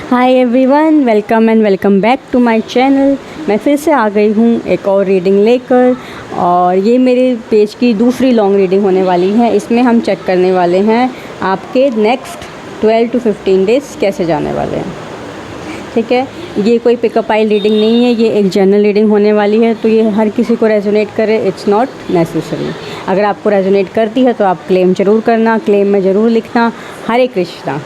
Hi everyone, welcome back to my channel. मैं फिर से आ गई हूँ एक और रीडिंग लेकर, और ये मेरे पेज की दूसरी लॉन्ग रीडिंग होने वाली है। इसमें हम चेक करने वाले हैं आपके नेक्स्ट 12 to 15 डेज़ कैसे जाने वाले हैं। ठीक है, ये कोई पिकअप आइल रीडिंग नहीं है, ये एक जनरल रीडिंग होने वाली है। तो ये हर किसी को रेजोनेट करे, इट्स नॉट नेसेसरी। अगर आपको रेजोनेट करती है तो आप क्लेम ज़रूर करना, क्लेम में ज़रूर लिखना हरे कृष्णा,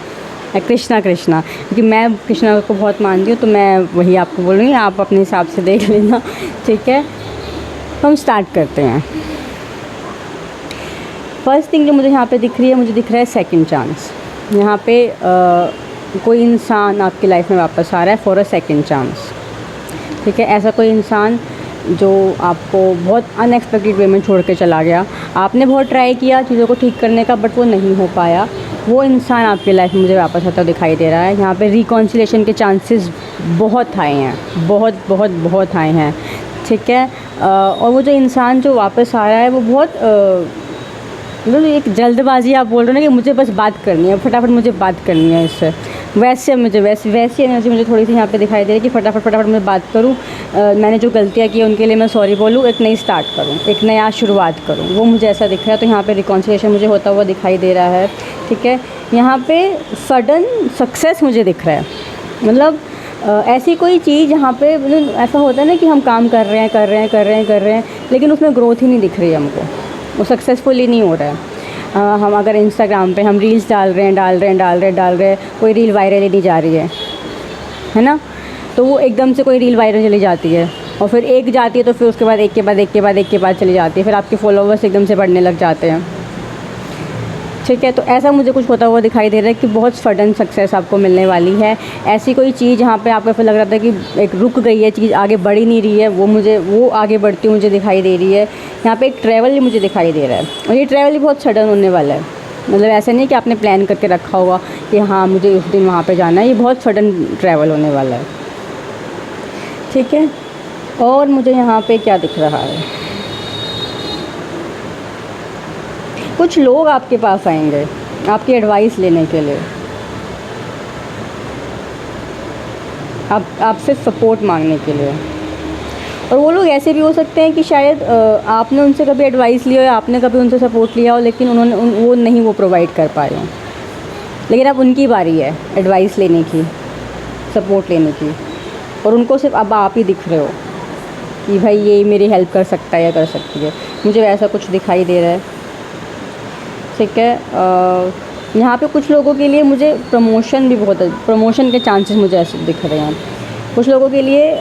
कृष्णा कृष्णा, क्योंकि मैं कृष्णा को बहुत मानती हूँ, तो मैं वही आपको बोल रही हूँ, आप अपने हिसाब से देख लेना। ठीक है, तो हम स्टार्ट करते हैं। फर्स्ट थिंग जो मुझे यहाँ पे दिख रही है, मुझे दिख रहा है सेकंड चांस। यहाँ पे कोई इंसान आपकी लाइफ में वापस आ रहा है फॉर अ सेकंड चांस। ठीक है, ऐसा कोई इंसान जो आपको बहुत अनएक्सपेक्टेड वे में छोड़ के चला गया। आपने बहुत ट्राई किया चीज़ों को ठीक करने का, बट वो नहीं हो पाया। वो इंसान आपकी लाइफ में मुझे वापस आता दिखाई दे रहा है। यहाँ पे रिकॉन्सिलेशन के चांसेस बहुत आए हैं, बहुत आए हैं। ठीक है, और वो जो इंसान जो वापस आ रहा है वो बहुत मतलब एक जल्दबाजी, आप बोल रहे हो ना कि मुझे बस बात करनी है, फटाफट मुझे बात करनी है इससे, वैसे वैसी एनर्जी मुझे थोड़ी सी यहाँ पे दिखाई दे रही है कि फटाफट मैं बात करूँ, मैंने जो गलतियाँ की उनके लिए मैं सॉरी बोलूँ, एक नई स्टार्ट करूँ, एक नया शुरुआत करूँ, वो मुझे ऐसा दिख रहा है। तो यहाँ पे रिकॉन्सिलेशन मुझे होता हुआ दिखाई दे रहा है। ठीक है, यहाँ पे सडन सक्सेस मुझे दिख रहा है। मतलब ऐसी कोई चीज़ जहाँ पे मतलब ऐसा होता है ना कि हम काम कर रहे हैं, लेकिन उसमें ग्रोथ ही नहीं दिख रही है हमको, वो सक्सेसफुली नहीं हो रहा है। हम अगर इंस्टाग्राम पे हम रील्स डाल रहे हैं, कोई रील वायरल ही नहीं जा रही है ना। तो वो एकदम से कोई रील वायरल चली जाती है, और फिर एक जाती है तो फिर उसके बाद एक के बाद चली जाती है, फिर आपके फॉलोवर्स एकदम से बढ़ने लग जाते हैं। ठीक है, तो ऐसा मुझे कुछ होता हुआ दिखाई दे रहा है कि बहुत सडन सक्सेस आपको मिलने वाली है। ऐसी कोई चीज़ जहाँ पे आपको फिर लग रहा था कि एक रुक गई है चीज़, आगे बढ़ ही नहीं रही है, वो आगे बढ़ती मुझे दिखाई दे रही है। यहाँ पे एक ट्रैवल ही मुझे दिखाई दे रहा है, और ये ट्रैवल ही बहुत सडन होने वाला है। मतलब ऐसा नहीं कि आपने प्लान करके रखा होगा कि हाँ मुझे उस दिन वहाँ पर जाना है, ये बहुत सडन ट्रैवल होने वाला है। ठीक है, और मुझे यहाँ पर क्या दिख रहा है, कुछ लोग आपके पास आएंगे आपकी एडवाइस लेने के लिए, आपसे सपोर्ट मांगने के लिए। और वो लोग ऐसे भी हो सकते हैं कि शायद आपने उनसे कभी एडवाइस लिया हो, आपने कभी उनसे सपोर्ट लिया हो, लेकिन उन्होंने वो प्रोवाइड कर पाए हों। लेकिन अब उनकी बारी है एडवाइस लेने की, सपोर्ट लेने की, और उनको सिर्फ अब आप ही दिख रहे हो कि भाई ये मेरी हेल्प कर सकता है या कर सकती है। मुझे वैसा कुछ दिखाई दे रहा है। ठीक है, यहाँ पे कुछ लोगों के लिए मुझे प्रमोशन के चांसेस मुझे ऐसे दिख रहे हैं। कुछ लोगों के लिए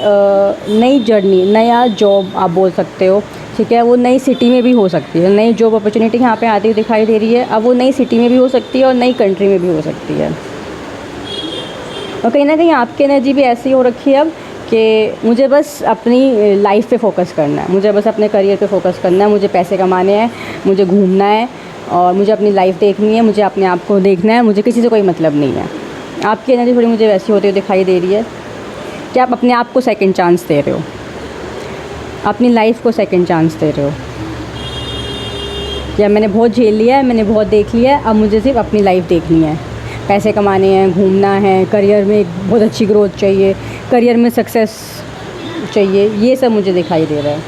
नई जर्नी, नया जॉब आप बोल सकते हो। ठीक है, वो नई सिटी में भी हो सकती है, नई जॉब अपॉर्चुनिटी यहाँ पे आती हुई दिखाई दे रही है। अब वो नई सिटी में भी हो सकती है और नई कंट्री में भी हो सकती है। और कहीं ना कहीं आपकी एनर्जी भी ऐसी हो रखी है अब कि मुझे बस अपनी लाइफ पे फोकस करना है, मुझे बस अपने करियर पे फोकस करना है, मुझे पैसे कमाने हैं, मुझे घूमना है, और मुझे अपनी लाइफ देखनी है, मुझे अपने आप को देखना है, मुझे किसी से कोई मतलब नहीं है। आपकी एनर्जी थोड़ी मुझे वैसी होती हुई दिखाई दे रही है कि आप अपने आप को सेकंड चांस दे रहे हो, अपनी लाइफ को सेकंड चांस दे रहे हो। या मैंने बहुत झेल लिया है, मैंने बहुत देख लिया है, अब मुझे सिर्फ अपनी लाइफ देखनी है, पैसे कमाने हैं, घूमना है, करियर में बहुत अच्छी ग्रोथ चाहिए, करियर में सक्सेस चाहिए, ये सब मुझे दिखाई दे रहा है।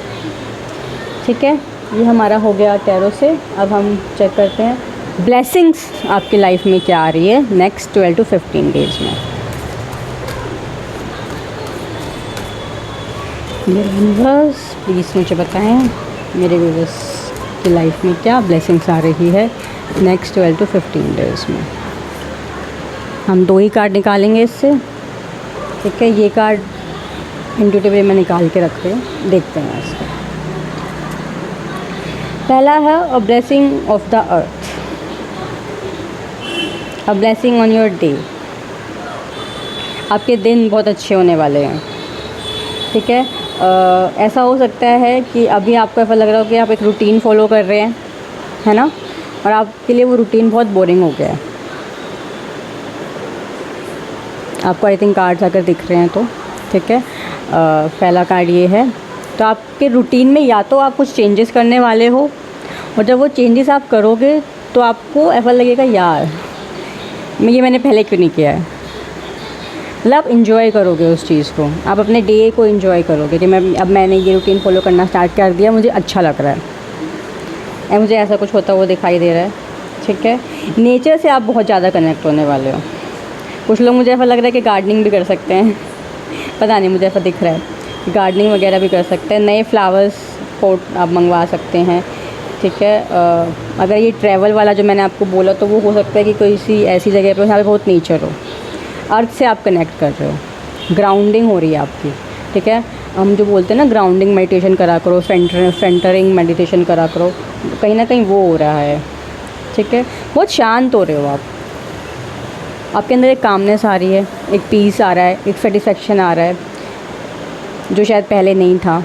ठीक है, ये हमारा हो गया टैरो से। अब हम चेक करते हैं ब्लेसिंग्स आपकी लाइफ में क्या आ रही है नेक्स्ट 12 to 15 डेज़ में। मेरे व्यूअर्स प्लीज़ मुझे बताएं मेरे व्यूअर्स की लाइफ में क्या ब्लेसिंग्स आ रही है नेक्स्ट 12 to 15 डेज़ में। हम 2 ही कार्ड निकालेंगे इससे। ठीक है, ये कार्ड इंट्यूटिव वे में निकाल के रख रहे हैं, देखते हैं इसको। पहला है a blessing of the earth, a blessing on your day. आपके दिन बहुत अच्छे होने वाले हैं। ठीक है, ऐसा हो सकता है कि अभी आपको ऐसा लग रहा हो कि आप एक रूटीन फॉलो कर रहे हैं, है ना, और आपके लिए वो रूटीन बहुत बोरिंग हो गया है। आपको आई थिंक कार्ड्स अगर दिख रहे हैं तो ठीक है, पहला कार्ड ये है। तो आपके रूटीन में या तो आप कुछ चेंजेस करने वाले हो, और जब वो चेंजेस आप करोगे तो आपको ऐसा लगेगा यार मैंने पहले क्यों नहीं किया है। मतलब आप इंजॉय करोगे उस चीज़ को, आप अपने डे को इंजॉय करोगे कि मैंने ये रूटीन फॉलो करना स्टार्ट कर दिया, मुझे अच्छा लग रहा है, एंड मुझे ऐसा कुछ होता हुआ दिखाई दे रहा है। ठीक है, नेचर से आप बहुत ज़्यादा कनेक्ट होने वाले हो। कुछ लोग, मुझे ऐसा लग रहा है कि गार्डनिंग भी कर सकते हैं, पता नहीं, मुझे ऐसा दिख रहा है, गार्डनिंग वगैरह भी कर सकते हैं, नए फ्लावर्स पॉट आप मंगवा सकते हैं। ठीक है, अगर ये ट्रैवल वाला जो मैंने आपको बोला, तो वो हो सकता है कि कोई सी ऐसी जगह पर जहाँ पे बहुत नेचर हो, अर्थ से आप कनेक्ट कर रहे हो, ग्राउंडिंग हो रही है आपकी। ठीक है, हम जो बोलते हैं ना ग्राउंडिंग मेडिटेशन करा करो, सेंटरिंग मेडिटेशन करा करो, कहीं ना कहीं वो हो रहा है। ठीक है, बहुत शांत हो रहे हो आप, आपके अंदर एक कामनेस आ रही है, एक पीस आ रहा है, एक सेटिस्फेक्शन आ रहा है जो शायद पहले नहीं था।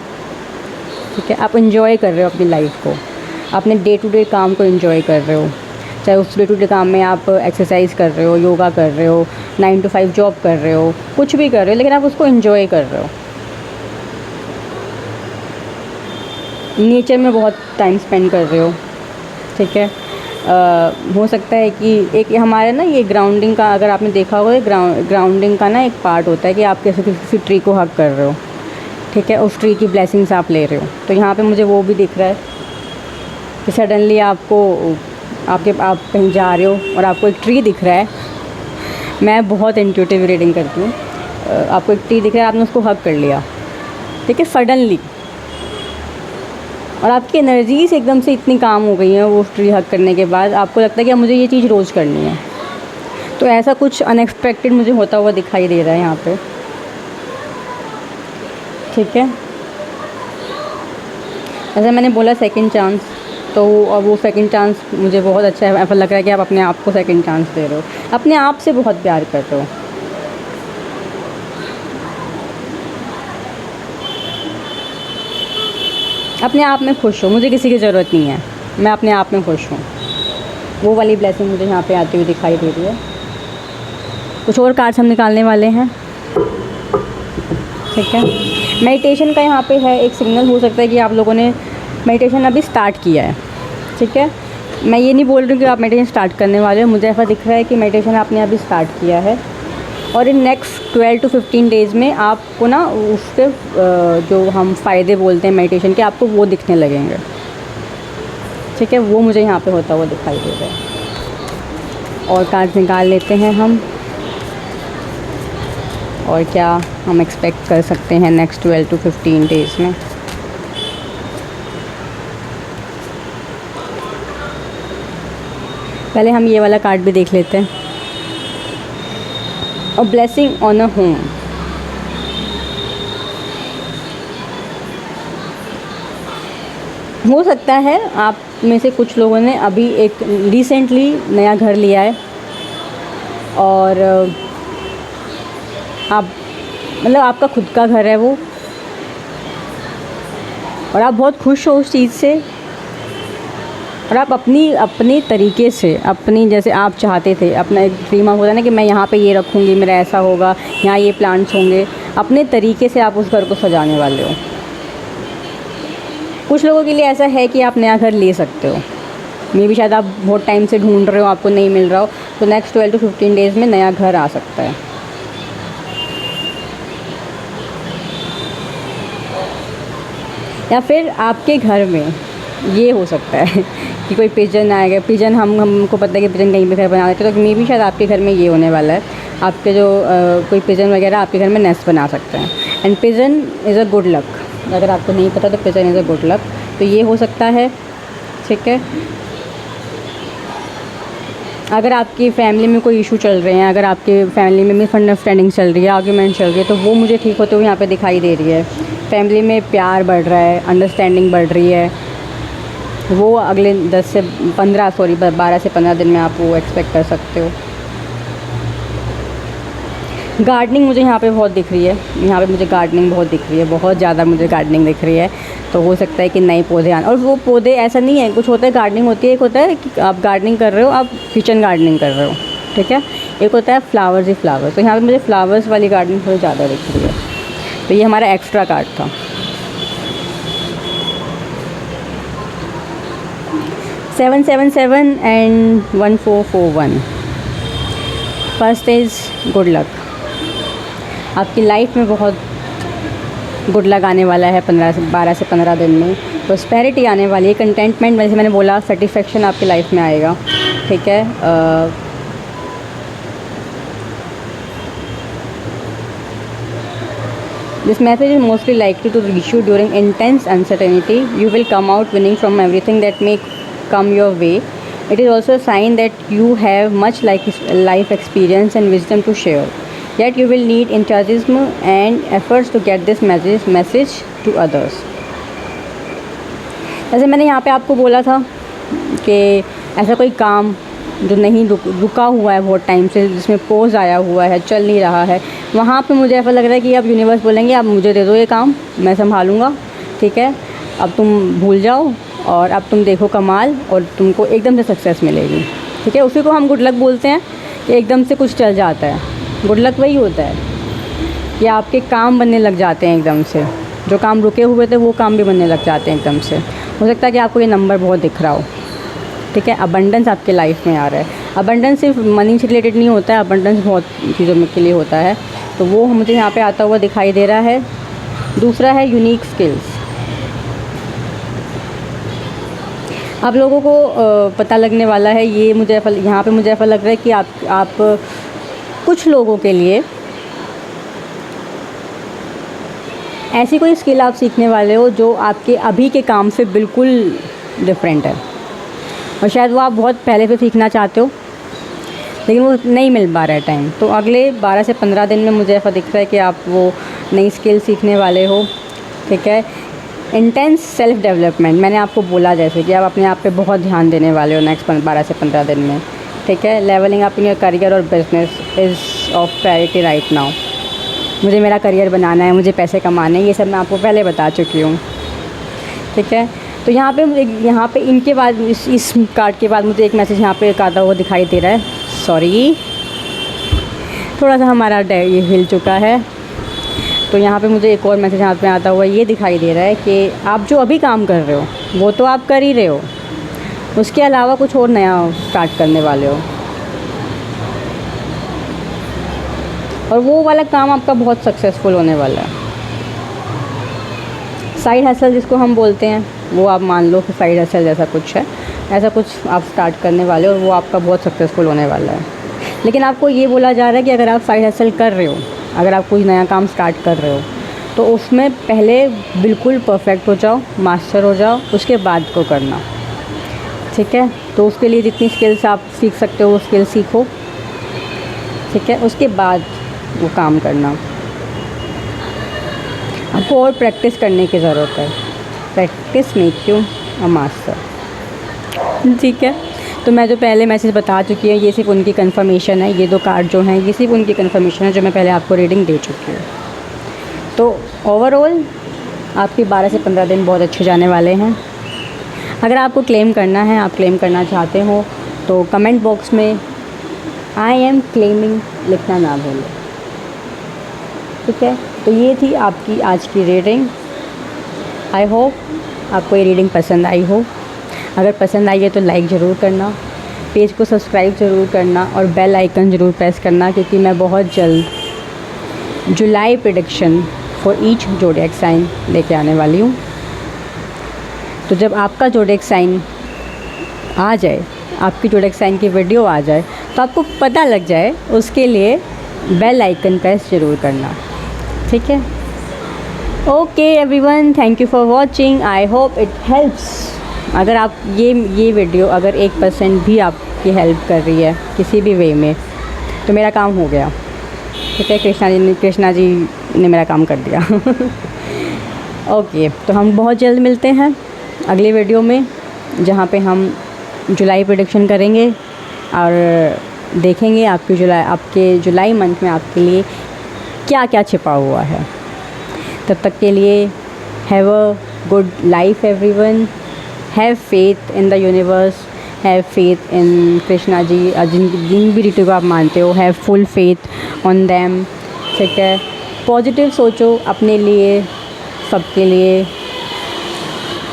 ठीक है, आप इंजॉय कर रहे हो अपनी लाइफ को, अपने डे टू डे काम को इंजॉय कर रहे हो, चाहे उस डे टू डे काम में आप एक्सरसाइज कर रहे हो, योगा कर रहे हो, 9 to 5 जॉब कर रहे हो, कुछ भी कर रहे हो, लेकिन आप उसको इंजॉय कर रहे हो। नेचर में बहुत टाइम स्पेंड कर रहे हो। ठीक है, हो सकता है कि एक हमारे ना ये ग्राउंडिंग का, अगर आपने देखा होगा, ग्राउंडिंग का ना एक पार्ट होता है कि आप कैसे किसी ट्री को हग कर रहे हो। ठीक है, उस ट्री की ब्लेसिंग्स आप ले रहे हो। तो यहाँ पे मुझे वो भी दिख रहा है कि सडनली आप कहीं जा रहे हो और आपको एक ट्री दिख रहा है। मैं बहुत इंट्यूटिव रीडिंग करती हूँ। आपको एक ट्री दिख रहा है, आपने उसको हग कर लिया। ठीक है, सडनली, और आपकी एनर्जीज एकदम से इतनी काम हो गई हैं वो ट्री हग करने के बाद, आपको लगता है कि मुझे ये चीज़ रोज़ करनी है। तो ऐसा कुछ अनएक्सपेक्टेड मुझे होता हुआ दिखाई दे रहा है यहाँ पे। ठीक है, जैसे मैंने बोला सेकंड चांस, तो वो सेकंड चांस मुझे बहुत अच्छा है। ऐसा लग रहा है कि आप अपने आप को सेकंड चांस दे रहे हो, अपने आप से बहुत प्यार कर रहे हो। अपने आप में खुश हो, मुझे किसी की ज़रूरत नहीं है, मैं अपने आप में खुश हूँ। वो वाली ब्लेसिंग मुझे यहाँ पे आती हुई दिखाई दे रही है। कुछ और कार्ड्स हम निकालने वाले हैं। ठीक है, मेडिटेशन का यहाँ पे है एक सिग्नल, हो सकता है कि आप लोगों ने मेडिटेशन अभी स्टार्ट किया है। ठीक है, मैं ये नहीं बोल रही हूँ कि आप मेडिटेशन स्टार्ट करने वाले हो, मुझे ऐसा दिख रहा है कि मेडिटेशन आपने अभी स्टार्ट किया है, और इन नेक्स्ट 12 to 15 डेज़ में आपको ना उसके जो हम फ़ायदे बोलते हैं मेडिटेशन के, आपको वो दिखने लगेंगे। ठीक है, वो मुझे यहाँ पे होता हुआ दिखाई दे रहा है। और कार्ड निकाल लेते हैं हम, और क्या हम एक्सपेक्ट कर सकते हैं नेक्स्ट 12 to 15 डेज़ में। पहले हम ये वाला कार्ड भी देख लेते हैं। A blessing on a home। हो सकता है आप में से कुछ लोगों ने अभी एक रिसेंटली नया घर लिया है, और आप मतलब आपका खुद का घर है वो, और आप बहुत खुश हो उस चीज़ से, और आप अपनी तरीके से, अपनी जैसे आप चाहते थे, अपना एक ड्रीम होता है ना कि मैं यहाँ पे ये रखूँगी, मेरा ऐसा होगा, यहाँ ये प्लांट्स होंगे, अपने तरीके से आप उस घर को सजाने वाले हो। कुछ लोगों के लिए ऐसा है कि आप नया घर ले सकते हो, मे भी शायद आप बहुत टाइम से ढूंढ रहे हो, आपको नहीं मिल रहा हो, तो नेक्स्ट 12 to 15 डेज़ में नया घर आ सकता है। या फिर आपके घर में ये हो सकता है कि कोई पिजन आएगा। पिजन हमको पता है कि पिजन कहीं पे घर बना देते हैं, तो मे भी शायद आपके घर में ये होने वाला है, आपके जो कोई पिजन वगैरह आपके घर में नेस्ट बना सकते हैं। And pigeon is a good luck, अगर आपको नहीं पता तो pigeon is a good luck, तो ये हो सकता है। ठीक है, अगर आपकी फैमिली में कोई इशू चल रहे हैं, अगर आपके फैमिली में मिसअंडरस्टैंडिंग चल रही है, आर्ग्यूमेंट चल रही है, तो वो मुझे ठीक होते हुए यहाँ पे दिखाई दे रही है। फैमिली में प्यार बढ़ रहा है, अंडरस्टैंडिंग बढ़ रही है, वो अगले 12 से 15 दिन में आप वो एक्सपेक्ट कर सकते हो। गार्डनिंग मुझे यहाँ पे बहुत दिख रही है, यहाँ पे मुझे गार्डनिंग बहुत दिख रही है, बहुत ज़्यादा मुझे गार्डनिंग दिख रही है। तो हो सकता है कि नए पौधे आने, और वो पौधे ऐसा नहीं है, कुछ होता है गार्डनिंग होती है, एक होता है कि आप गार्डनिंग कर रहे हो, आप किचन गार्डनिंग कर रहे हो। ठीक है, एक होता है फ्लावर्स ही फ्लावर्स, तो यहाँ पे मुझे फ्लावर्स वाली गार्डनिंग थोड़ी ज़्यादा दिख रही है। तो ये हमारा एक्स्ट्रा कार्ड था। Seven 7 and 1441। First is good luck, आपकी लाइफ में बहुत गुड लक आने वाला है 12 से 15 दिन में। प्रॉस्पेरिटी आने वाली है, कंटेंटमेंट, जैसे मैंने बोला, सेटिस्फेक्शन आपकी लाइफ में आएगा। ठीक है, This message is mostly likely to reach you during intense uncertainty. You will come out winning from everything that may come your way. It is also a sign that you have much life experience and wisdom to share. Yet you will need enthusiasm and efforts to get this message to others. जैसे मैंने यहाँ पे आपको बोला था कि ऐसा कोई काम जो नहीं रुका हुआ है बहुत टाइम से, जिसमें पोज आया हुआ है, चल नहीं रहा है, वहाँ पे मुझे ऐसा लग रहा है कि अब यूनिवर्स बोलेंगे अब मुझे दे दो ये काम, मैं संभालूंगा। ठीक है, अब तुम भूल जाओ और अब तुम देखो कमाल, और तुमको एकदम से सक्सेस मिलेगी। ठीक है, उसी को हम गुड लक बोलते हैं कि एकदम से कुछ चल जाता है। गुड लक वही होता है कि आपके काम बनने लग जाते हैं एकदम से, जो काम रुके हुए थे वो काम भी बनने लग जाते हैं एकदम से। हो सकता है कि आपको ये नंबर बहुत दिख रहा हो। ठीक है, अबंडेंस आपके लाइफ में आ रहा है। अबंडेंस सिर्फ मनी से रिलेटेड नहीं होता है, अबंडेंस बहुत चीज़ों में के लिए होता है, तो वो मुझे यहाँ पे आता हुआ दिखाई दे रहा है। दूसरा है यूनिक स्किल्स। आप लोगों को पता लगने वाला है, ये मुझे यहाँ पे मुझे ऐसा लग रहा है कि आप कुछ लोगों के लिए ऐसी कोई स्किल आप सीखने वाले हो जो आपके अभी के काम से बिल्कुल डिफरेंट है, और शायद वो आप बहुत पहले से सीखना चाहते हो लेकिन वो नहीं मिल पा रहा है टाइम। तो अगले 12 से 15 दिन में मुझे ऐसा दिख रहा है कि आप वो नई स्किल सीखने वाले हो। ठीक है, इंटेंस सेल्फ डेवलपमेंट, मैंने आपको बोला जैसे कि आप अपने आप पे बहुत ध्यान देने वाले हो नेक्स्ट 12 से 15 दिन में। ठीक है, levelling up in your career और business is of priority right now. मुझे मेरा करियर बनाना है, मुझे पैसे कमाने हैं, ये सब मैं आपको पहले बता चुकी हूँ। ठीक है, तो यहाँ पे इनके बाद इस कार्ड के बाद मुझे एक मैसेज यहाँ पे आता हुआ दिखाई दे रहा है। सॉरी, थोड़ा सा हमारा ये हिल चुका है, तो यहाँ पे मुझे एक और मैसेज हाथ में आता हुआ ये दिखाई दे रहा है कि आप जो अभी काम कर रहे हो वो तो आप कर ही रहे हो, उसके अलावा कुछ और नया स्टार्ट करने वाले हो, और वो वाला काम आपका बहुत सक्सेसफुल होने वाला है। साइड हसल जिसको हम बोलते हैं, वो आप मान लो कि साइड हसल जैसा कुछ है, ऐसा कुछ आप स्टार्ट करने वाले हो और वो आपका बहुत सक्सेसफुल होने वाला है। लेकिन आपको ये बोला जा रहा है कि अगर आप साइड हसल कर रहे हो, अगर आप कोई नया काम स्टार्ट कर रहे हो, तो उसमें पहले बिल्कुल परफेक्ट हो जाओ, मास्टर हो जाओ, उसके बाद को करना। ठीक है, तो उसके लिए जितनी स्किल्स आप सीख सकते हो वो स्किल सीखो। ठीक है, उसके बाद वो काम करना। आपको और प्रैक्टिस करने की ज़रूरत है। Practice make you a master. ठीक है, तो मैं जो पहले मैसेज बता चुकी हूँ ये सिर्फ उनकी कंफर्मेशन है। ये 2 कार्ड जो हैं ये सिर्फ उनकी कंफर्मेशन है जो मैं पहले आपको रीडिंग दे चुकी हूँ। तो ओवरऑल आपके 12 से 15 दिन बहुत अच्छे जाने वाले हैं। अगर आपको क्लेम करना है, आप क्लेम करना चाहते हो, तो कमेंट बॉक्स में आई एम क्लेमिंग लिखना ना भूलें। ठीक है, तो ये थी आपकी आज की रीडिंग। आई होप आपको ये रीडिंग पसंद आई हो। अगर पसंद आई है तो लाइक ज़रूर करना, पेज को सब्सक्राइब ज़रूर करना और बेल आइकन ज़रूर प्रेस करना, क्योंकि मैं बहुत जल्द जुलाई prediction for each zodiac sign लेके आने वाली हूँ। तो जब आपका ज़ोडिएक साइन आ जाए, आपकी ज़ोडिएक साइन की वीडियो आ जाए, तो आपको पता लग जाए, उसके लिए बेल आइकन प्रेस ज़रूर करना। ठीक है, okay everyone, thank you for watching. I hope it helps. अगर आप ये वीडियो अगर 1% भी आपकी हेल्प कर रही है किसी भी वे में, तो मेरा काम हो गया। ठीक है, कृष्णा जी ने मेरा काम कर दिया। ओके, तो हम बहुत जल्द मिलते हैं अगले वीडियो में, जहाँ पे हम जुलाई प्रेडिक्शन करेंगे और देखेंगे आपके जुलाई मंथ में आपके लिए क्या क्या छिपा हुआ है। तब तक के लिए have a good life everyone. Have faith in the universe, have faith in Krishna ji, जिन भी ऋतु को आप मानते हो, have full faith on them. ठीक है, पॉजिटिव सोचो अपने लिए, सबके लिए।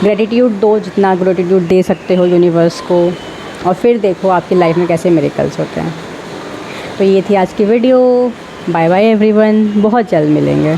ग्रेटिट्यूड दो, जितना ग्रेटिट्यूड दे सकते हो यूनिवर्स को, और फिर देखो आपकी लाइफ में कैसे मिरेकल्स होते हैं। तो ये थी आज की वीडियो। बाय बाय एवरीवन, बहुत जल्द मिलेंगे।